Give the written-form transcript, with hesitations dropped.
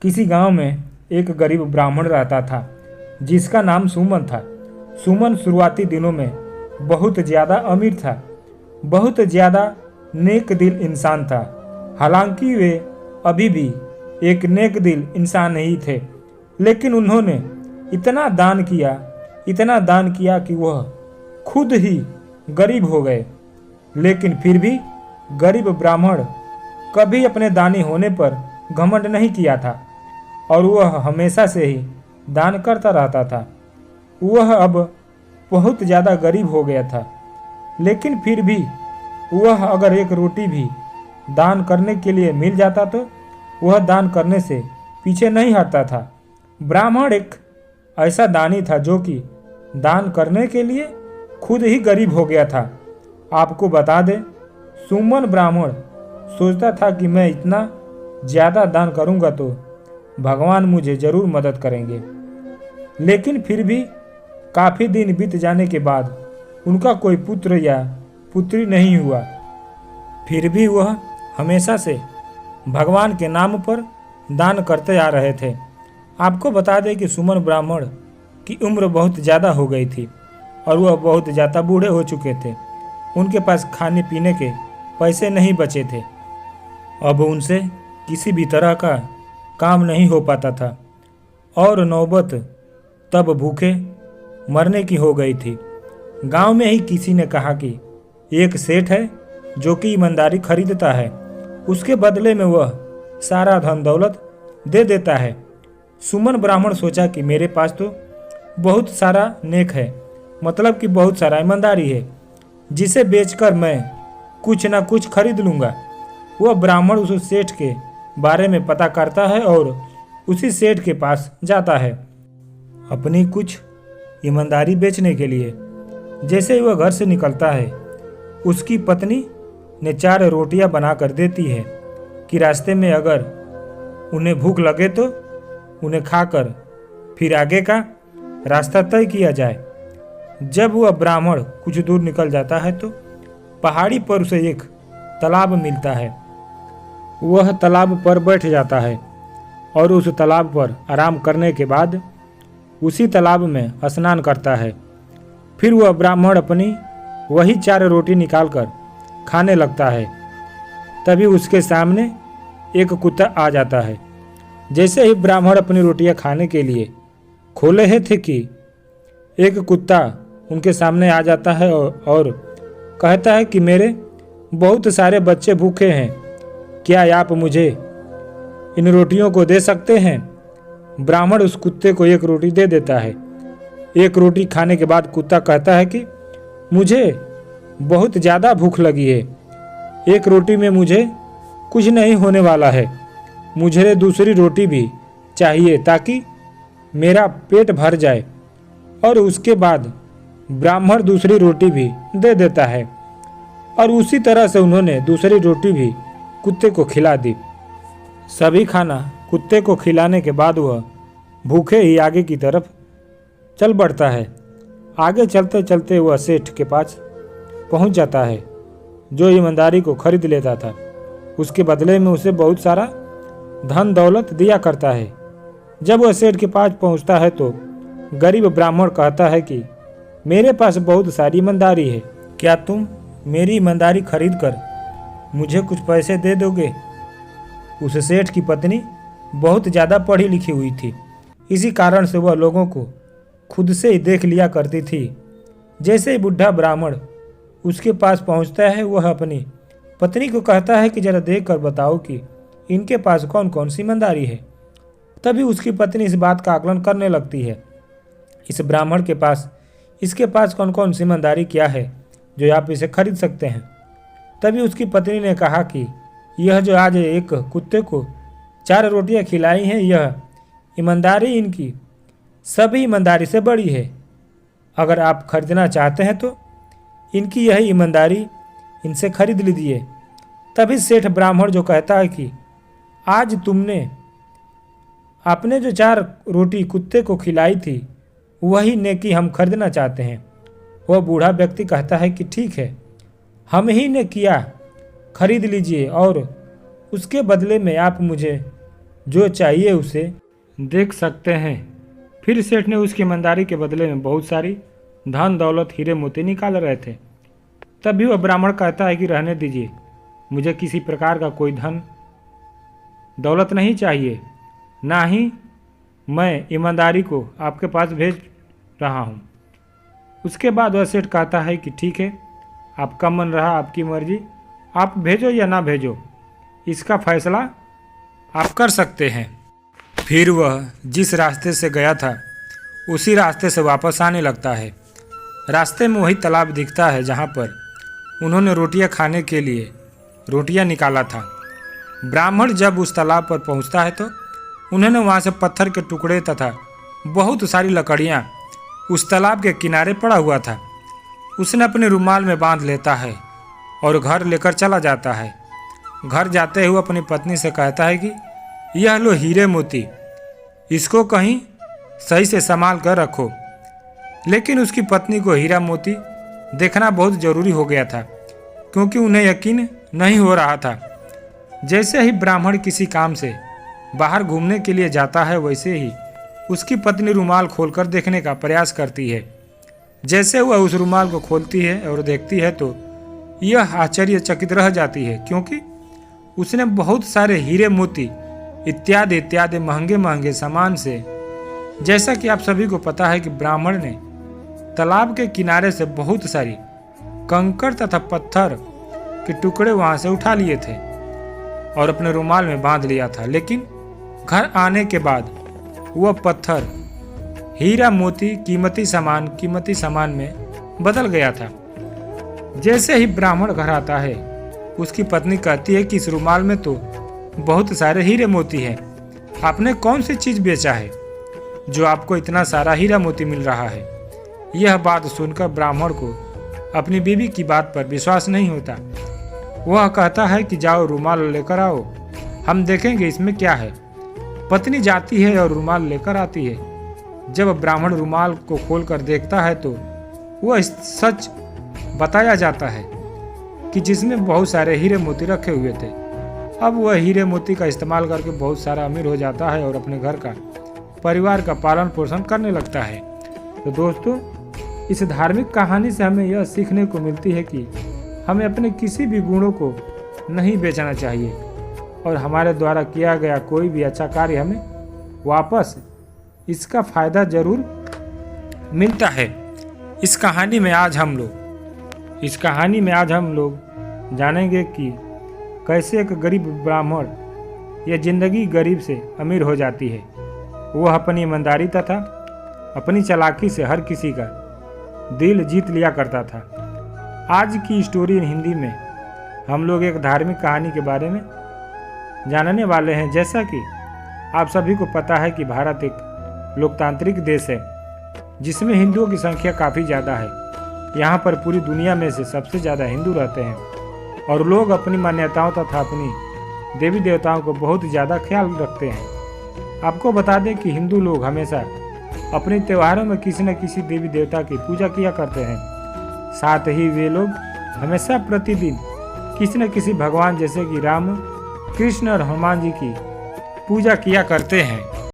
किसी गांव में एक गरीब ब्राह्मण रहता था जिसका नाम सुमन था। सुमन शुरुआती दिनों में बहुत ज़्यादा अमीर था, बहुत ज़्यादा नेक दिल इंसान था। हालांकि वे अभी भी एक नेक दिल इंसान ही थे, लेकिन उन्होंने इतना दान किया कि वह खुद ही गरीब हो गए। लेकिन फिर भी गरीब ब्राह्मण कभी अपने दानी होने पर घमंड नहीं किया था और वह हमेशा से ही दान करता रहता था। वह अब बहुत ज़्यादा गरीब हो गया था, लेकिन फिर भी वह अगर एक रोटी भी दान करने के लिए मिल जाता तो वह दान करने से पीछे नहीं हटता था। ब्राह्मण एक ऐसा दानी था जो कि दान करने के लिए खुद ही गरीब हो गया था। आपको बता दें, सुमन ब्राह्मण सोचता था कि मैं इतना ज़्यादा दान करूंगा तो भगवान मुझे ज़रूर मदद करेंगे। लेकिन फिर भी काफ़ी दिन बीत जाने के बाद उनका कोई पुत्र या पुत्री नहीं हुआ। फिर भी वह हमेशा से भगवान के नाम पर दान करते आ रहे थे। आपको बता दें कि सुमन ब्राह्मण की उम्र बहुत ज़्यादा हो गई थी और वह बहुत ज़्यादा बूढ़े हो चुके थे। उनके पास खाने पीने के पैसे नहीं बचे थे। अब उनसे किसी भी तरह का काम नहीं हो पाता था और नौबत तब भूखे मरने की हो गई थी। गांव में ही किसी ने कहा कि एक सेठ है जो कि ईमानदारी खरीदता है, उसके बदले में वह सारा धन दौलत दे देता है। सुमन ब्राह्मण सोचा कि मेरे पास तो बहुत सारा नेक है, मतलब कि बहुत सारा ईमानदारी है, जिसे बेचकर मैं कुछ ना कुछ खरीद लूँगा। वह ब्राह्मण उस सेठ के बारे में पता करता है और उसी सेठ के पास जाता है अपनी कुछ ईमानदारी बेचने के लिए। जैसे ही वह घर से निकलता है, उसकी पत्नी ने 4 रोटियां बना कर देती है कि रास्ते में अगर उन्हें भूख लगे तो उन्हें खाकर फिर आगे का रास्ता तय किया जाए। जब वह ब्राह्मण कुछ दूर निकल जाता है तो पहाड़ी पर उसे एक तालाब मिलता है। वह तालाब पर बैठ जाता है और उस तालाब पर आराम करने के बाद उसी तालाब में स्नान करता है। फिर वह ब्राह्मण अपनी वही 4 रोटी निकालकर खाने लगता है। तभी उसके सामने एक कुत्ता आ जाता है। जैसे ही ब्राह्मण अपनी रोटियां खाने के लिए खोले है थे कि एक कुत्ता उनके सामने आ जाता है और कहता है कि मेरे बहुत सारे बच्चे भूखे हैं, क्या आप मुझे इन रोटियों को दे सकते हैं? ब्राह्मण उस कुत्ते को एक रोटी दे देता है। एक रोटी खाने के बाद कुत्ता कहता है कि मुझे बहुत ज़्यादा भूख लगी है, एक रोटी में मुझे कुछ नहीं होने वाला है, मुझे दूसरी रोटी भी चाहिए ताकि मेरा पेट भर जाए। और उसके बाद ब्राह्मण दूसरी रोटी भी दे देता है और उसी तरह से उन्होंने दूसरी रोटी भी कुत्ते को खिला दी। सभी खाना कुत्ते को खिलाने के बाद वह भूखे ही आगे की तरफ चल बढ़ता है। आगे चलते चलते वह सेठ के पास पहुंच जाता है जो ईमानदारी को खरीद लेता था। उसके बदले में उसे बहुत सारा धन दौलत दिया करता है। जब वह सेठ के पास पहुंचता है तो गरीब ब्राह्मण कहता है कि मेरे पास बहुत सारी ईमानदारी है, क्या तुम मेरी ईमानदारी खरीद कर मुझे कुछ पैसे दे दोगे? उस सेठ की पत्नी बहुत ज़्यादा पढ़ी लिखी हुई थी, इसी कारण से वह लोगों को खुद से ही देख लिया करती थी। जैसे ही बुढ़ा ब्राह्मण उसके पास पहुंचता है, वह अपनी पत्नी को कहता है कि जरा देख कर बताओ कि इनके पास कौन कौन सी ईमानदारी है। तभी उसकी पत्नी इस बात का आकलन करने लगती है, इस ब्राह्मण के पास इसके पास कौन कौन सी ईमानदारी क्या है जो आप इसे खरीद सकते हैं। तभी उसकी पत्नी ने कहा कि यह जो आज एक कुत्ते को 4 रोटियां खिलाई हैं, यह ईमानदारी इनकी सभी ईमानदारी से बड़ी है। अगर आप खरीदना चाहते हैं तो इनकी यही ईमानदारी इनसे खरीद लीजिए। तभी सेठ ब्राह्मण जो कहता है कि आज आपने जो 4 रोटी कुत्ते को खिलाई थी वही नेकी हम खरीदना चाहते हैं। वह बूढ़ा व्यक्ति कहता है कि ठीक है, हम ही ने किया, खरीद लीजिए और उसके बदले में आप मुझे जो चाहिए उसे देख सकते हैं। फिर सेठ ने उसकी ईमानदारी के बदले में बहुत सारी धन दौलत हीरे मोती निकाल रहे थे। तभी वह ब्राह्मण कहता है कि रहने दीजिए, मुझे किसी प्रकार का कोई धन दौलत नहीं चाहिए, ना ही मैं ईमानदारी को आपके पास भेज रहा हूँ। उसके बाद वह सेठ कहता है कि ठीक है, आपका मन रहा, आपकी मर्जी, आप भेजो या ना भेजो, इसका फैसला आप कर सकते हैं। फिर वह जिस रास्ते से गया था उसी रास्ते से वापस आने लगता है। रास्ते में वही तालाब दिखता है जहाँ पर उन्होंने रोटियां खाने के लिए रोटियां निकाला था। ब्राह्मण जब उस तालाब पर पहुँचता है तो उन्होंने वहाँ से पत्थर के टुकड़े तथा बहुत सारी लकड़ियाँ उस तालाब के किनारे पड़ा हुआ था। उसने अपने रुमाल में बांध लेता है और घर लेकर चला जाता है। घर जाते हुए अपनी पत्नी से कहता है कि यह लो हीरे मोती, इसको कहीं सही से संभाल कर रखो। लेकिन उसकी पत्नी को हीरा मोती देखना बहुत ज़रूरी हो गया था, क्योंकि उन्हें यकीन नहीं हो रहा था। जैसे ही ब्राह्मण किसी काम से बाहर घूमने के लिए जाता है, वैसे ही उसकी पत्नी रुमाल खोलकर देखने का प्रयास करती है। जैसे वह उस रुमाल को खोलती है और देखती है तो यह आश्चर्यचकित रह जाती है, क्योंकि उसने बहुत सारे हीरे मोती इत्यादि इत्यादि महंगे महंगे सामान से, जैसा कि आप सभी को पता है कि ब्राह्मण ने तालाब के किनारे से बहुत सारी कंकड़ तथा पत्थर के टुकड़े वहां से उठा लिए थे और अपने रुमाल में बांध लिया था। लेकिन घर आने के बाद वह पत्थर हीरा मोती कीमती सामान में बदल गया था। जैसे ही ब्राह्मण घर आता है, उसकी पत्नी कहती है कि इस रुमाल में तो बहुत सारे हीरे मोती हैं, आपने कौन सी चीज़ बेचा है जो आपको इतना सारा हीरा मोती मिल रहा है। यह बात सुनकर ब्राह्मण को अपनी बीवी की बात पर विश्वास नहीं होता। वह कहता है कि जाओ रुमाल लेकर आओ, हम देखेंगे इसमें क्या है। पत्नी जाती है और रुमाल लेकर आती है। जब ब्राह्मण रुमाल को खोलकर देखता है तो वह सच बताया जाता है कि जिसमें बहुत सारे हीरे मोती रखे हुए थे। अब वह हीरे मोती का इस्तेमाल करके बहुत सारा अमीर हो जाता है और अपने घर का परिवार का पालन पोषण करने लगता है। तो दोस्तों, इस धार्मिक कहानी से हमें यह सीखने को मिलती है कि हमें अपने किसी भी गुणों को नहीं बेचना चाहिए और हमारे द्वारा किया गया कोई भी अच्छा कार्य हमें वापस इसका फायदा जरूर मिलता है। इस कहानी में आज हम लोग जानेंगे कि कैसे एक गरीब ब्राह्मण यह जिंदगी गरीब से अमीर हो जाती है। वह अपनी ईमानदारी तथा अपनी चालाकी से हर किसी का दिल जीत लिया करता था। आज की स्टोरी इन हिंदी में हम लोग एक धार्मिक कहानी के बारे में जानने वाले हैं। जैसा कि आप सभी को पता है कि भारत एक लोकतांत्रिक देश है जिसमें हिंदुओं की संख्या काफ़ी ज़्यादा है। यहाँ पर पूरी दुनिया में से सबसे ज़्यादा हिंदू रहते हैं और लोग अपनी मान्यताओं तथा अपनी देवी देवताओं को बहुत ज़्यादा ख्याल रखते हैं। आपको बता दें कि हिंदू लोग हमेशा अपने त्योहारों में किसी न किसी देवी देवता की पूजा किया करते हैं। साथ ही वे लोग हमेशा प्रतिदिन किसी न किसी भगवान जैसे कि राम, कृष्ण और हनुमान जी की पूजा किया करते हैं।